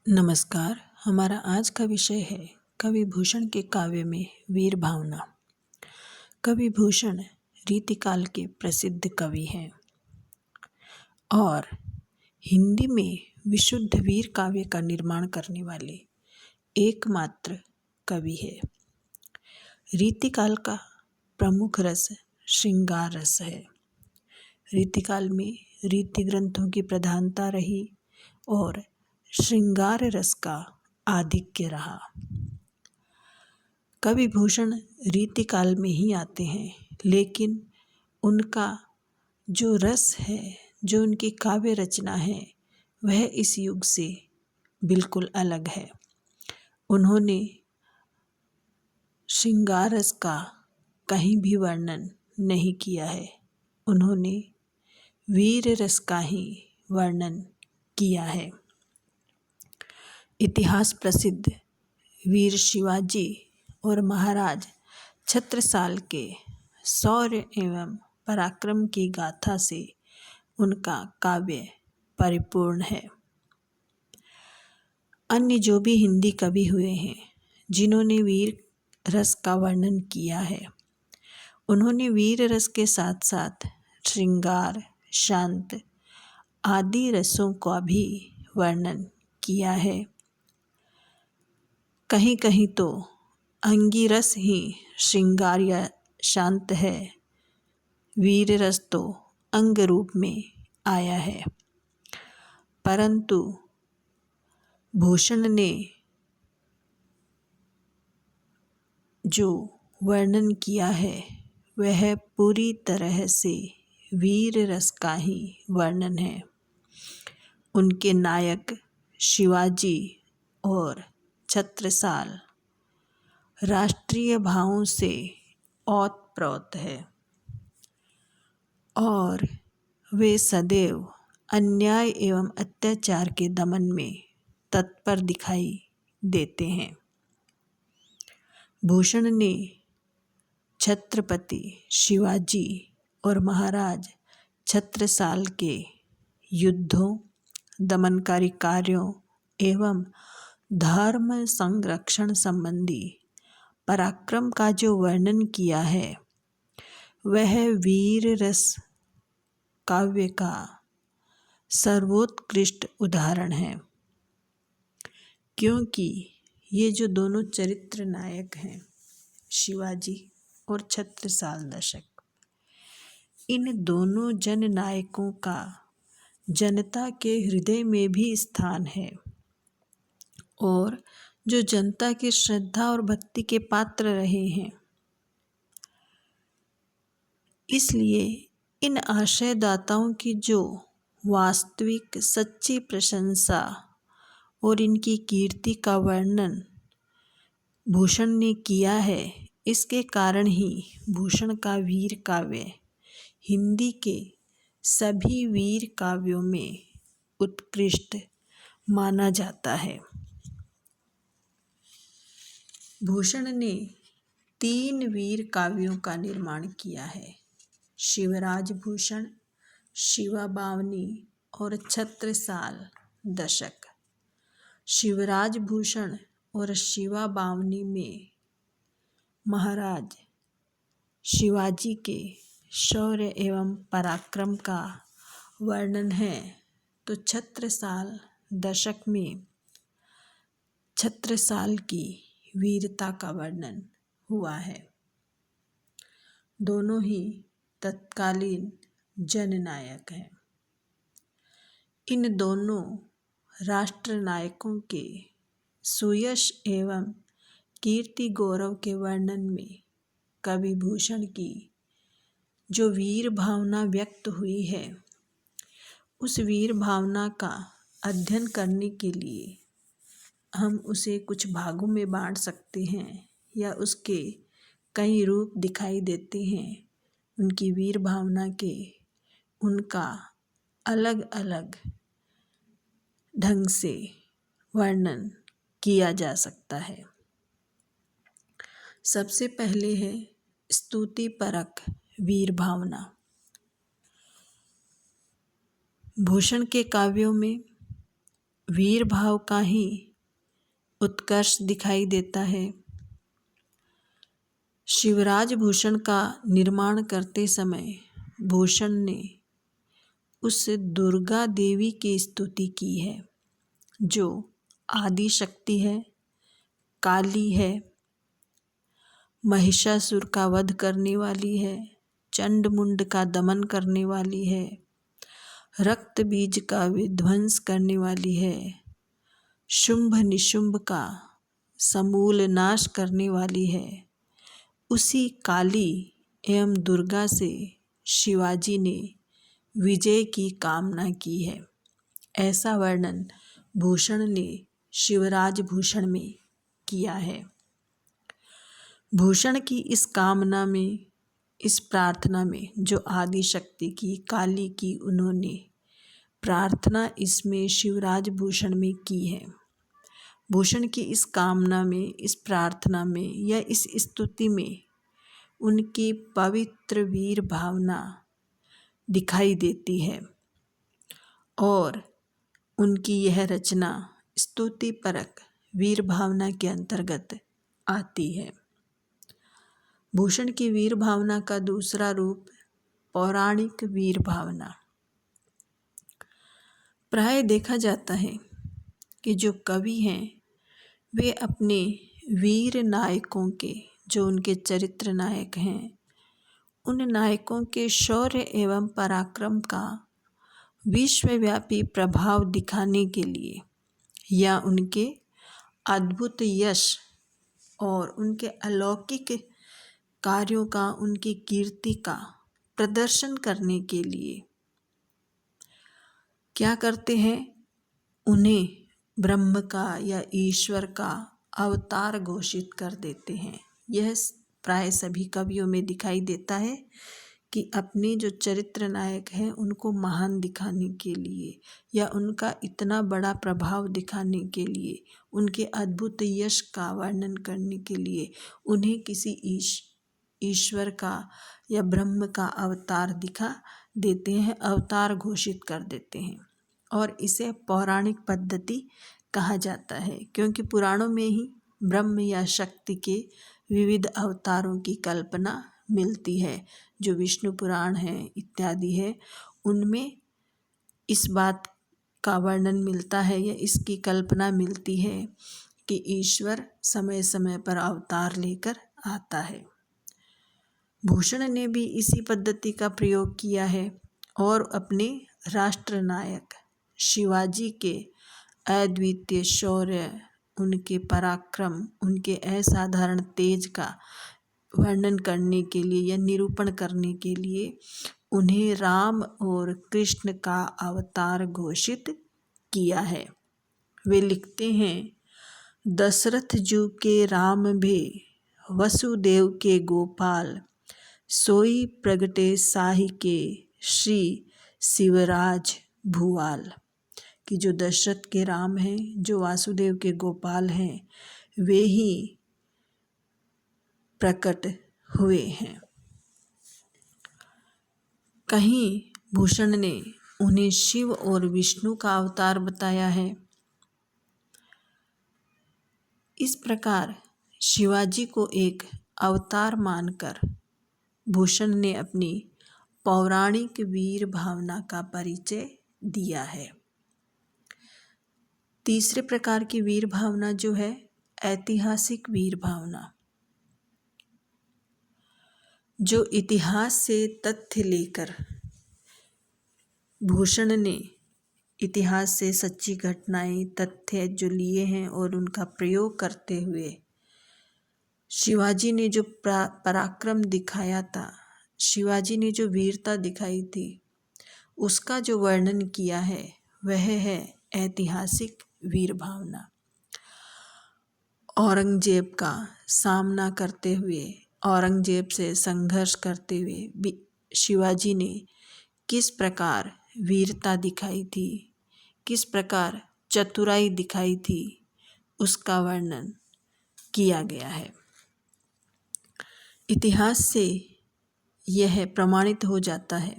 नमस्कार। हमारा आज का विषय है कवि भूषण के काव्य में वीर भावना। कवि भूषण रीतिकाल के प्रसिद्ध कवि हैं और हिंदी में विशुद्ध वीर काव्य का निर्माण करने वाले एकमात्र कवि है। रीतिकाल का प्रमुख रस श्रृंगार रस है। रीतिकाल में रीति ग्रंथों की प्रधानता रही और श्रृंगार रस का आधिक्य रहा। कवि भूषण रीतिकाल में ही आते हैं, लेकिन उनका जो रस है, जो उनकी काव्य रचना है, वह इस युग से बिल्कुल अलग है। उन्होंने श्रृंगार रस का कहीं भी वर्णन नहीं किया है। उन्होंने वीर रस का ही वर्णन किया है। इतिहास प्रसिद्ध वीर शिवाजी और महाराज छत्रसाल के शौर्य एवं पराक्रम की गाथा से उनका काव्य परिपूर्ण है। अन्य जो भी हिंदी कवि हुए हैं, जिन्होंने वीर रस का वर्णन किया है, उन्होंने वीर रस के साथ साथ श्रृंगार, शांत आदि रसों का भी वर्णन किया है। कहीं कहीं तो अंगिरस ही श्रृंगार या शांत है, वीर रस तो अंग रूप में आया है। परंतु भूषण ने जो वर्णन किया है, वह पूरी तरह से वीर रस का ही वर्णन है। उनके नायक शिवाजी और छत्रसाल राष्ट्रीय भावों से ओतप्रोत है और वे सदैव अन्याय एवं अत्याचार के दमन में तत्पर दिखाई देते हैं। भूषण ने छत्रपति शिवाजी और महाराज छत्रसाल के युद्धों, दमनकारी कार्यों एवं धर्म संरक्षण संबंधी पराक्रम का जो वर्णन किया है, वह वीर रस काव्य का सर्वोत्कृष्ट उदाहरण है। क्योंकि ये जो दोनों चरित्र नायक हैं, शिवाजी और छत्रसाल दशक, इन दोनों जननायकों का जनता के हृदय में भी स्थान है और जो जनता की श्रद्धा और भक्ति के पात्र रहे हैं। इसलिए इन आशयदाताओं की जो वास्तविक सच्ची प्रशंसा और इनकी कीर्ति का वर्णन भूषण ने किया है, इसके कारण ही भूषण का वीर काव्य हिंदी के सभी वीर काव्यों में उत्कृष्ट माना जाता है। भूषण ने 3 वीर काव्यों का निर्माण किया है: शिवराज भूषण, शिवा बावनी और छत्रसाल दशक। शिवराज भूषण और शिवा बावनी में महाराज शिवाजी के शौर्य एवं पराक्रम का वर्णन है, तो छत्रसाल दशक में छत्रसाल की वीरता का वर्णन हुआ है। दोनों ही तत्कालीन जननायक हैं। इन दोनों राष्ट्र नायकों के सुयश एवं कीर्ति गौरव के वर्णन में कवि भूषण की जो वीर भावना व्यक्त हुई है, उस वीर भावना का अध्ययन करने के लिए हम उसे कुछ भागों में बांट सकते हैं या उसके कई रूप दिखाई देते हैं। उनकी वीर भावना के उनका अलग अलग ढंग से वर्णन किया जा सकता है। सबसे पहले है स्तुति परक वीर भावना। भूषण के काव्यों में वीर भाव का ही उत्कर्ष दिखाई देता है। शिवराज भूषण का निर्माण करते समय भूषण ने उस दुर्गा देवी की स्तुति की है जो आदि शक्ति है, काली है, महिषासुर का वध करने वाली है, चंड मुंड का दमन करने वाली है, रक्त बीज का विध्वंस करने वाली है, शुंभ निशुंभ का समूल नाश करने वाली है। उसी काली एवं दुर्गा से शिवाजी ने विजय की कामना की है। ऐसा वर्णन भूषण ने शिवराज भूषण में किया है। भूषण की इस कामना में, इस प्रार्थना में जो आदि शक्ति की, काली की उन्होंने प्रार्थना इसमें शिवराज भूषण में की है। भूषण की इस कामना में, इस प्रार्थना में या इस स्तुति में उनकी पवित्र वीर भावना दिखाई देती है और उनकी यह रचना स्तुति परक वीर भावना के अंतर्गत आती है। भूषण की वीर भावना का दूसरा रूप पौराणिक वीर भावना। प्राय देखा जाता है कि जो कवि हैं वे अपने वीर नायकों के, जो उनके चरित्र नायक हैं, उन नायकों के शौर्य एवं पराक्रम का विश्वव्यापी प्रभाव दिखाने के लिए या उनके अद्भुत यश और उनके अलौकिक कार्यों का, उनकी कीर्ति का प्रदर्शन करने के लिए क्या करते हैं, उन्हें ब्रह्म का या ईश्वर का अवतार घोषित कर देते हैं। यह प्राय सभी कवियों में दिखाई देता है कि अपने जो चरित्र नायक हैं उनको महान दिखाने के लिए या उनका इतना बड़ा प्रभाव दिखाने के लिए, उनके अद्भुत यश का वर्णन करने के लिए उन्हें किसी ईश्वर का या ब्रह्म का अवतार दिखा देते हैं, अवतार घोषित कर देते हैं। और इसे पौराणिक पद्धति कहा जाता है क्योंकि पुराणों में ही ब्रह्म या शक्ति के विविध अवतारों की कल्पना मिलती है। जो विष्णु पुराण है इत्यादि है, उनमें इस बात का वर्णन मिलता है या इसकी कल्पना मिलती है कि ईश्वर समय समय पर अवतार लेकर आता है। भूषण ने भी इसी पद्धति का प्रयोग किया है और अपने राष्ट्रनायक शिवाजी के अद्वितीय शौर्य, उनके पराक्रम, उनके असाधारण तेज का वर्णन करने के लिए या निरूपण करने के लिए उन्हें राम और कृष्ण का अवतार घोषित किया है। वे लिखते हैं, दशरथ जू के राम भे वसुदेव के गोपाल, सोई प्रगटे साहि के श्री शिवराज भुवाल। कि जो दशरथ के राम हैं, जो वासुदेव के गोपाल हैं, वे ही प्रकट हुए हैं। कहीं भूषण ने उन्हें शिव और विष्णु का अवतार बताया है। इस प्रकार शिवाजी को एक अवतार मानकर भूषण ने अपनी पौराणिक वीर भावना का परिचय दिया है। तीसरे प्रकार की वीर भावना जो है ऐतिहासिक वीर भावना, जो इतिहास से तथ्य लेकर भूषण ने इतिहास से सच्ची घटनाएं, तथ्य जो लिए हैं और उनका प्रयोग करते हुए शिवाजी ने जो पराक्रम दिखाया था, शिवाजी ने जो वीरता दिखाई थी, उसका जो वर्णन किया है वह है ऐतिहासिक वीर भावना। औरंगजेब का सामना करते हुए, औरंगजेब से संघर्ष करते हुए शिवाजी ने किस प्रकार वीरता दिखाई थी, किस प्रकार चतुराई दिखाई थी, उसका वर्णन किया गया है। इतिहास से यह प्रमाणित हो जाता है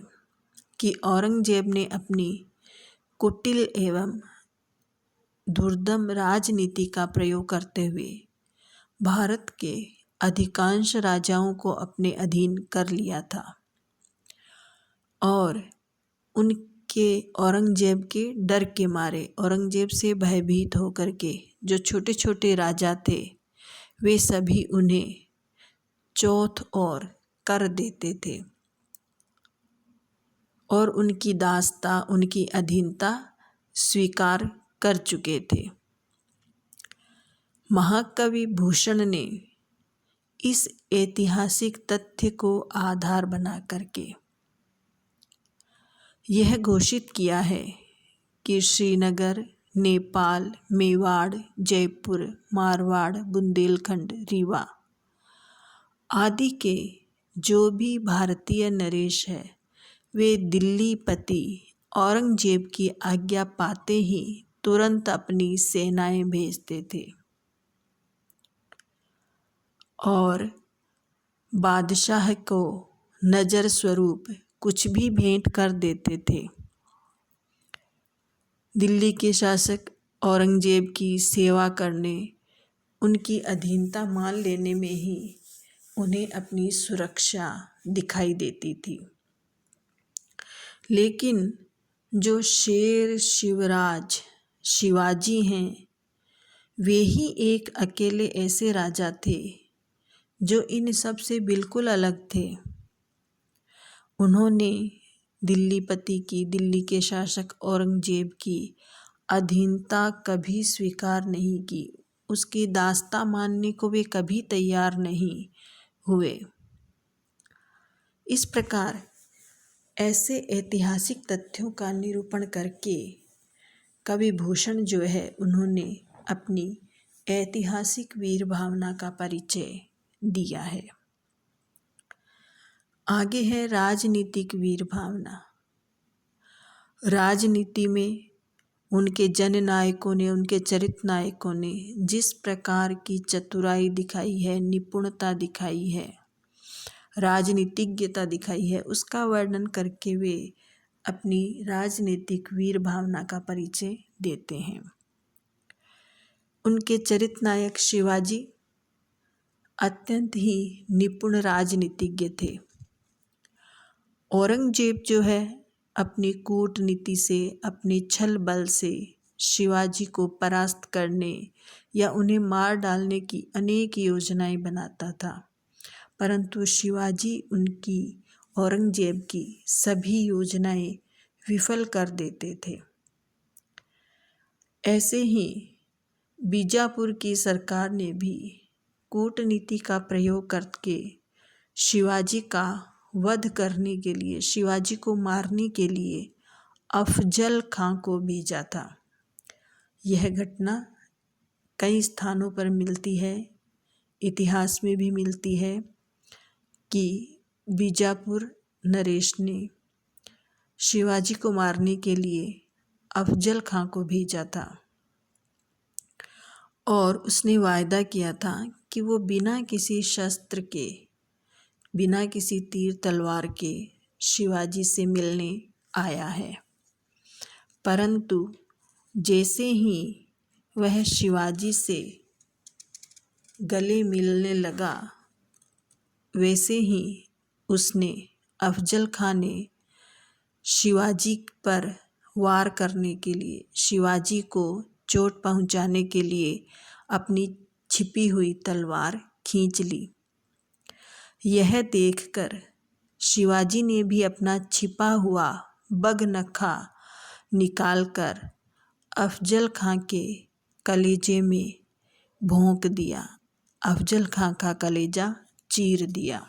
कि औरंगजेब ने अपनी कुटिल एवं दुर्दम राजनीति का प्रयोग करते हुए भारत के अधिकांश राजाओं को अपने अधीन कर लिया था और उनके औरंगजेब के डर के मारे, औरंगजेब से भयभीत होकर के जो छोटे छोटे राजा थे वे सभी उन्हें चौथ और कर देते थे और उनकी दासता, उनकी अधीनता स्वीकार कर चुके थे। महाकवि भूषण ने इस ऐतिहासिक तथ्य को आधार बना करके यह घोषित किया है कि श्रीनगर, नेपाल, मेवाड़, जयपुर, मारवाड़, बुंदेलखंड, रीवा आदि के जो भी भारतीय नरेश है वे दिल्लीपति औरंगजेब की आज्ञा पाते ही तुरंत अपनी सेनाएं भेजते थे और बादशाह को नज़र स्वरूप कुछ भी भेंट कर देते थे। दिल्ली के शासक औरंगजेब की सेवा करने, उनकी अधीनता मान लेने में ही उन्हें अपनी सुरक्षा दिखाई देती थी। लेकिन जो शेर शिवराज शिवाजी हैं वे ही एक अकेले ऐसे राजा थे जो इन सब से बिल्कुल अलग थे। उन्होंने दिल्लीपति की, दिल्ली के शासक औरंगजेब की अधीनता कभी स्वीकार नहीं की, उसकी दास्ता मानने को वे कभी तैयार नहीं हुए। इस प्रकार ऐसे ऐतिहासिक तथ्यों का निरूपण करके कवि भूषण जो है उन्होंने अपनी ऐतिहासिक वीर भावना का परिचय दिया है। आगे है राजनीतिक वीर भावना। राजनीति में उनके जननायकों ने, उनके चरित्र नायकों ने जिस प्रकार की चतुराई दिखाई है, निपुणता दिखाई है, राजनीतिज्ञता दिखाई है, उसका वर्णन करके वे अपनी राजनीतिक वीर भावना का परिचय देते हैं। उनके चरित्र नायक शिवाजी अत्यंत ही निपुण राजनीतिज्ञ थे। औरंगजेब जो है अपनी कूटनीति से, अपने छल बल से शिवाजी को परास्त करने या उन्हें मार डालने की अनेक योजनाएं बनाता था, परंतु शिवाजी उनकी, औरंगजेब की सभी योजनाएं विफल कर देते थे। ऐसे ही बीजापुर की सरकार ने भी कूटनीति का प्रयोग करके शिवाजी का वध करने के लिए, शिवाजी को मारने के लिए अफजल खां को भेजा था। यह घटना कई स्थानों पर मिलती है, इतिहास में भी मिलती है कि बीजापुर नरेश ने शिवाजी को मारने के लिए अफजल खां को भेजा था और उसने वायदा किया था कि वो बिना किसी शस्त्र के, बिना किसी तीर तलवार के शिवाजी से मिलने आया है। परंतु जैसे ही वह शिवाजी से गले मिलने लगा वैसे ही उसने, अफजल खां ने शिवाजी पर वार करने के लिए, शिवाजी को चोट पहुंचाने के लिए अपनी छिपी हुई तलवार खींच ली। यह देखकर शिवाजी ने भी अपना छिपा हुआ बगनखा निकालकर अफजल खां के कलेजे में भोंक दिया, अफजल खां का कलेजा चीर दिया।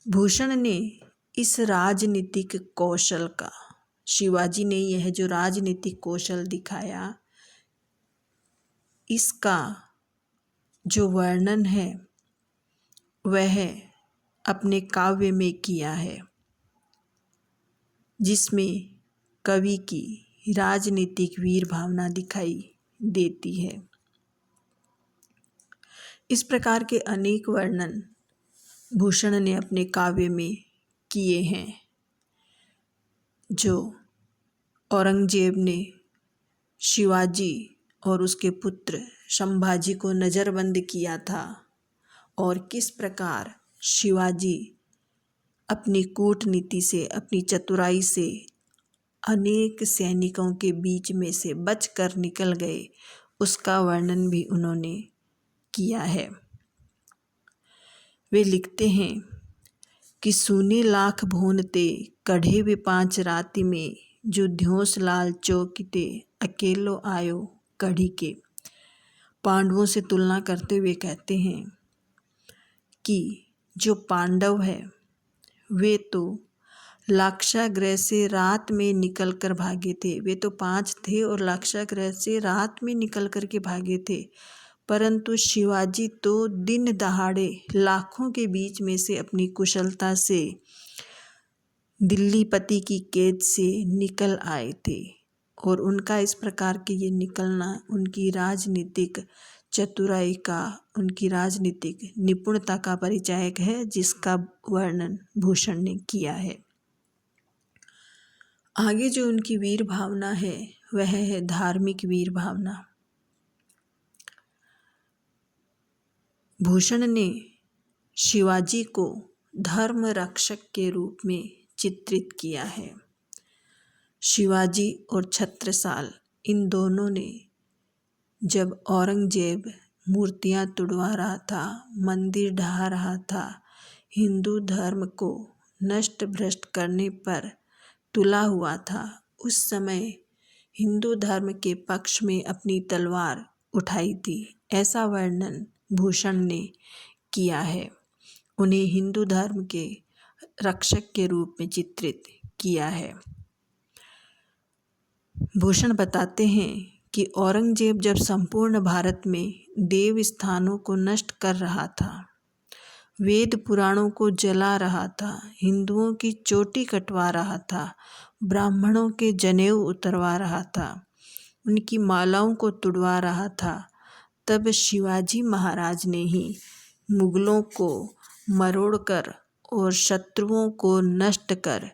भूषण ने इस राजनीतिक कौशल का, शिवाजी ने यह जो राजनीतिक कौशल दिखाया, इसका जो वर्णन है वह अपने काव्य में किया है, जिसमें कवि की राजनीतिक वीर भावना दिखाई देती है। इस प्रकार के अनेक वर्णन भूषण ने अपने काव्य में किए हैं। जो औरंगजेब ने शिवाजी और उसके पुत्र संभाजी को नज़रबंद किया था और किस प्रकार शिवाजी अपनी कूटनीति से, अपनी चतुराई से अनेक सैनिकों के बीच में से बचकर निकल गए, उसका वर्णन भी उन्होंने किया है। वे लिखते हैं कि सूने लाख भोनते कढ़े वे 5 राति में, जो ध्योस लाल चौकिते अकेलो आयो कढ़ी के। पांडवों से तुलना करते हुए कहते हैं कि जो पांडव है वे तो लाक्षागृह से रात में निकल कर भागे थे। वे तो 5 थे और लाक्षागृह से रात में निकल कर के भागे थे, परंतु शिवाजी तो दिन दहाड़े लाखों के बीच में से अपनी कुशलता से दिल्ली पति की कैद से निकल आए थे। और उनका इस प्रकार के ये निकलना उनकी राजनीतिक चतुराई का, उनकी राजनीतिक निपुणता का परिचायक है, जिसका वर्णन भूषण ने किया है। आगे जो उनकी वीर भावना है वह है धार्मिक वीर भावना। भूषण ने शिवाजी को धर्म रक्षक के रूप में चित्रित किया है। शिवाजी और छत्रसाल इन दोनों ने जब औरंगजेब मूर्तियां तुड़वा रहा था, मंदिर ढहा रहा था, हिंदू धर्म को नष्ट भ्रष्ट करने पर तुला हुआ था, उस समय हिंदू धर्म के पक्ष में अपनी तलवार उठाई थी, ऐसा वर्णन भूषण ने किया है। उन्हें हिंदू धर्म के रक्षक के रूप में चित्रित किया है। भूषण बताते हैं कि औरंगजेब जब संपूर्ण भारत में देव स्थानों को नष्ट कर रहा था, वेद पुराणों को जला रहा था, हिंदुओं की चोटी कटवा रहा था, ब्राह्मणों के जनेऊ उतरवा रहा था, उनकी मालाओं को तुड़वा रहा था, तब शिवाजी महाराज ने ही मुगलों को मरोड़कर और शत्रुओं को नष्ट कर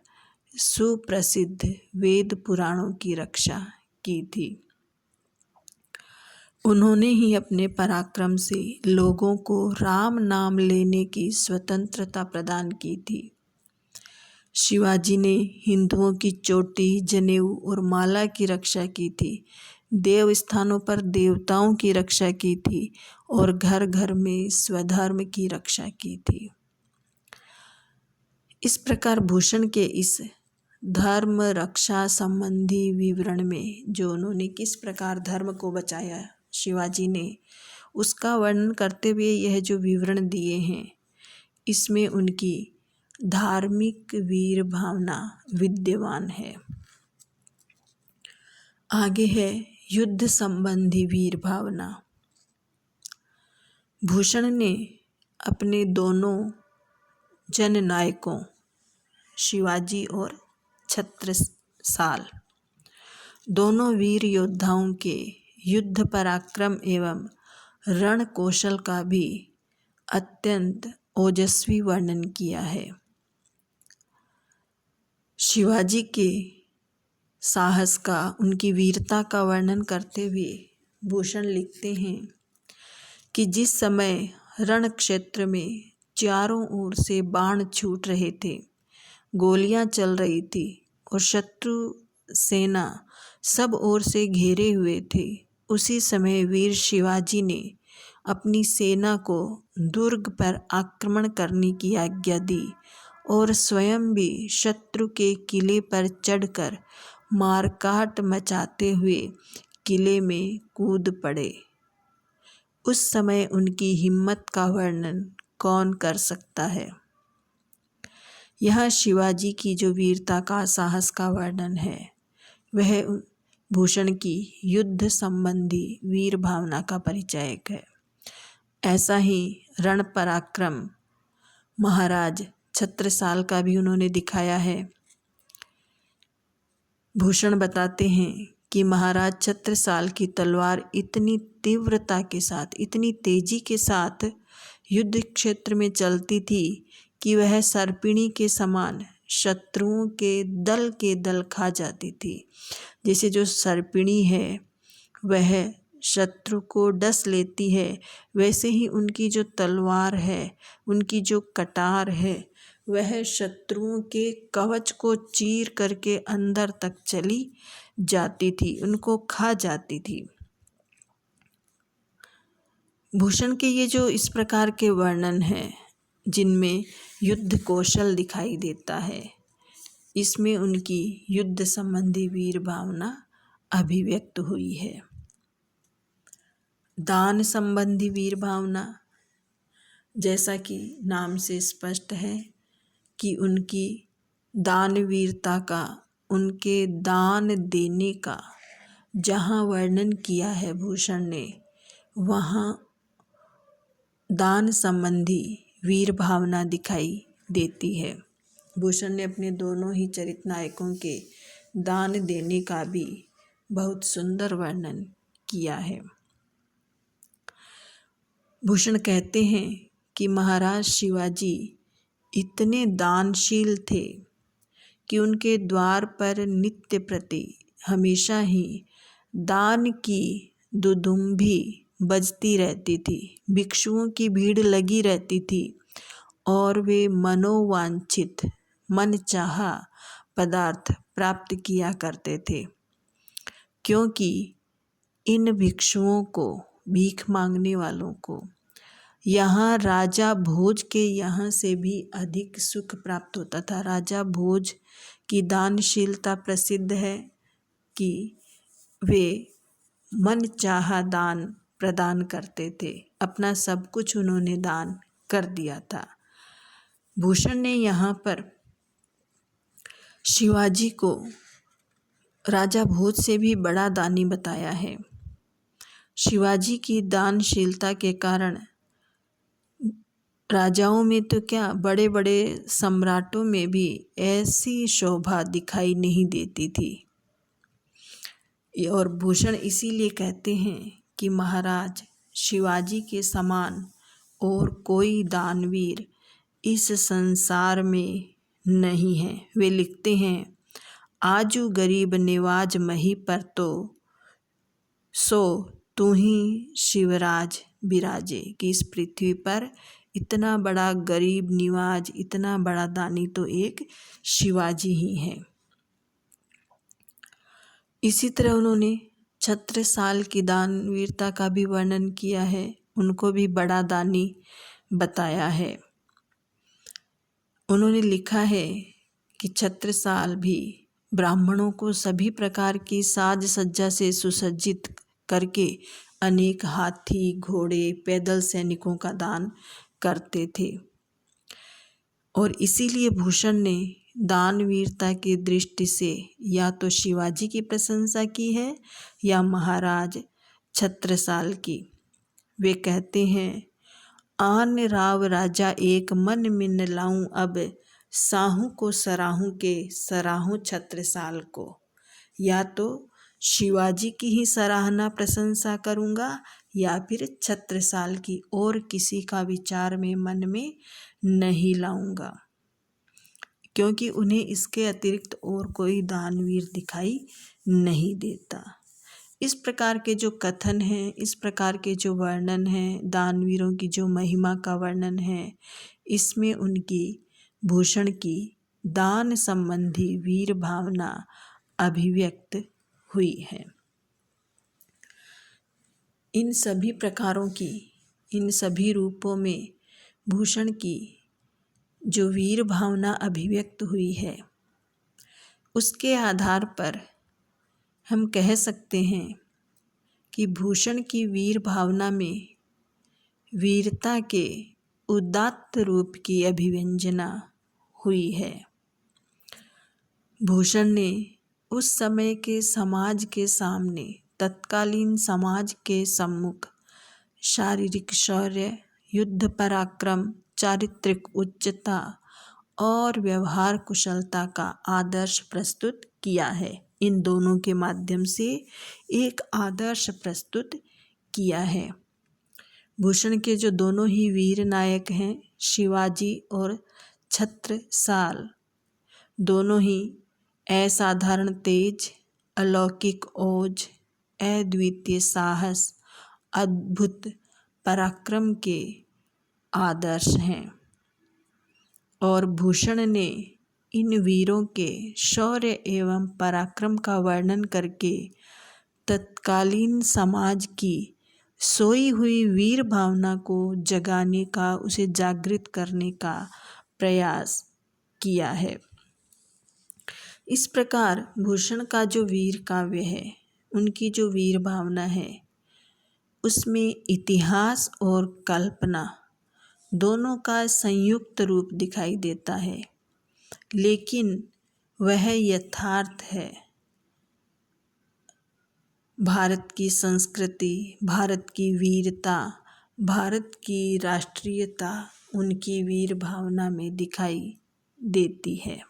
सुप्रसिद्ध वेद पुराणों की रक्षा की थी। उन्होंने ही अपने पराक्रम से लोगों को राम नाम लेने की स्वतंत्रता प्रदान की थी। शिवाजी ने हिंदुओं की चोटी, जनेऊ और माला की रक्षा की थी, देव स्थानों पर देवताओं की रक्षा की थी और घर घर में स्वधर्म की रक्षा की थी। इस प्रकार भूषण के इस धर्म रक्षा संबंधी विवरण में जो उन्होंने किस प्रकार धर्म को बचाया शिवाजी ने, उसका वर्णन करते हुए यह जो विवरण दिए हैं, इसमें उनकी धार्मिक वीर भावना विद्यमान है। आगे है युद्ध संबंधी वीर भावना। भूषण ने अपने दोनों जननायकों शिवाजी और छत्रसाल दोनों वीर योद्धाओं के युद्ध पराक्रम एवं रण कौशल का भी अत्यंत ओजस्वी वर्णन किया है। शिवाजी के साहस का, उनकी वीरता का वर्णन करते हुए भूषण लिखते हैं कि जिस समय रण क्षेत्र में चारों ओर से बाण छूट रहे थे, गोलियां चल रही थी और शत्रु सेना सब ओर से घेरे हुए थे, उसी समय वीर शिवाजी ने अपनी सेना को दुर्ग पर आक्रमण करने की आज्ञा दी और स्वयं भी शत्रु के किले पर चढ़कर मारकाट मचाते हुए किले में कूद पड़े। उस समय उनकी हिम्मत का वर्णन कौन कर सकता है। यह शिवाजी की जो वीरता का, साहस का वर्णन है, वह भूषण की युद्ध संबंधी वीर भावना का परिचायक है। ऐसा ही रण पराक्रम महाराज छत्रसाल का भी उन्होंने दिखाया है। भूषण बताते हैं कि महाराज छत्रसाल की तलवार इतनी तीव्रता के साथ, इतनी तेजी के साथ युद्ध क्षेत्र में चलती थी कि वह सर्पिणी के समान शत्रुओं के दल खा जाती थी। जैसे जो सर्पिणी है वह शत्रु को डस लेती है, वैसे ही उनकी जो तलवार है, उनकी जो कटार है, वह शत्रुओं के कवच को चीर करके अंदर तक चली जाती थी, उनको खा जाती थी। भूषण के ये जो इस प्रकार के वर्णन हैं जिनमें युद्ध कौशल दिखाई देता है, इसमें उनकी युद्ध संबंधी वीर भावना अभिव्यक्त हुई है। दान संबंधी वीर भावना, जैसा कि नाम से स्पष्ट है कि उनकी दानवीरता का, उनके दान देने का जहाँ वर्णन किया है भूषण ने, वहाँ दान संबंधी वीर भावना दिखाई देती है। भूषण ने अपने दोनों ही चरित्र नायकों के दान देने का भी बहुत सुंदर वर्णन किया है। भूषण कहते हैं कि महाराज शिवाजी इतने दानशील थे कि उनके द्वार पर नित्य प्रति हमेशा ही दान की दुदुम्भी बजती रहती थी, भिक्षुओं की भीड़ लगी रहती थी और वे मनोवांछित मनचाहा पदार्थ प्राप्त किया करते थे, क्योंकि इन भिक्षुओं को, भीख मांगने वालों को, यहाँ राजा भोज के यहाँ से भी अधिक सुख प्राप्त होता था। राजा भोज की दानशीलता प्रसिद्ध है कि वे मन चाहा दान प्रदान करते थे, अपना सब कुछ उन्होंने दान कर दिया था। भूषण ने यहाँ पर शिवाजी को राजा भोज से भी बड़ा दानी बताया है। शिवाजी की दानशीलता के कारण राजाओं में तो क्या, बड़े बड़े सम्राटों में भी ऐसी शोभा दिखाई नहीं देती थी। और भूषण इसीलिए कहते हैं कि महाराज शिवाजी के समान और कोई दानवीर इस संसार में नहीं है। वे लिखते हैं, आजू गरीब निवाज मही पर तो सो तू ही शिवराज बिराजे, कि इस पृथ्वी पर इतना बड़ा गरीब निवाज, इतना बड़ा दानी तो एक शिवाजी ही है। इसी तरह उन्होंने छत्रसाल की दानवीरता का भी वर्णन किया है, उनको भी बड़ा दानी बताया है। उन्होंने लिखा है कि छत्रसाल भी ब्राह्मणों को सभी प्रकार की साज सज्जा से सुसज्जित करके अनेक हाथी, घोड़े, पैदल सैनिकों का दान करते थे। और इसीलिए भूषण ने दानवीरता की दृष्टि से या तो शिवाजी की प्रशंसा की है या महाराज छत्रसाल की। वे कहते हैं, आन राव राजा एक मन मिन लाऊं, अब साहू को सराहूं के सराहूं छत्रसाल को। या तो शिवाजी की ही सराहना प्रशंसा करूँगा या फिर छत्रसाल की, और किसी का विचार में मन में नहीं लाऊंगा, क्योंकि उन्हें इसके अतिरिक्त और कोई दानवीर दिखाई नहीं देता। इस प्रकार के जो कथन हैं, इस प्रकार के जो वर्णन हैं, दानवीरों की जो महिमा का वर्णन है, इसमें उनकी, भूषण की दान संबंधी वीर भावना अभिव्यक्त हुई है। इन सभी प्रकारों की, इन सभी रूपों में भूषण की जो वीर भावना अभिव्यक्त हुई है, उसके आधार पर हम कह सकते हैं कि भूषण की वीर भावना में वीरता के उदात्त रूप की अभिव्यंजना हुई है। भूषण ने उस समय के समाज के सामने, तत्कालीन समाज के सम्मुख शारीरिक शौर्य, युद्ध पराक्रम, चारित्रिक उच्चता और व्यवहार कुशलता का आदर्श प्रस्तुत किया है। इन दोनों के माध्यम से एक आदर्श प्रस्तुत किया है। भूषण के जो दोनों ही वीर नायक हैं, शिवाजी और छत्रसाल, दोनों ही असाधारण तेज, अलौकिक ओज अद्वितीय साहस, अद्भुत पराक्रम के आदर्श हैं। और भूषण ने इन वीरों के शौर्य एवं पराक्रम का वर्णन करके तत्कालीन समाज की सोई हुई वीर भावना को जगाने का, उसे जागृत करने का प्रयास किया है। इस प्रकार भूषण का जो वीर काव्य है, उनकी जो वीर भावना है, उसमें इतिहास और कल्पना दोनों का संयुक्त रूप दिखाई देता है, लेकिन वह यथार्थ है। भारत की संस्कृति, भारत की वीरता, भारत की राष्ट्रीयता उनकी वीर भावना में दिखाई देती है।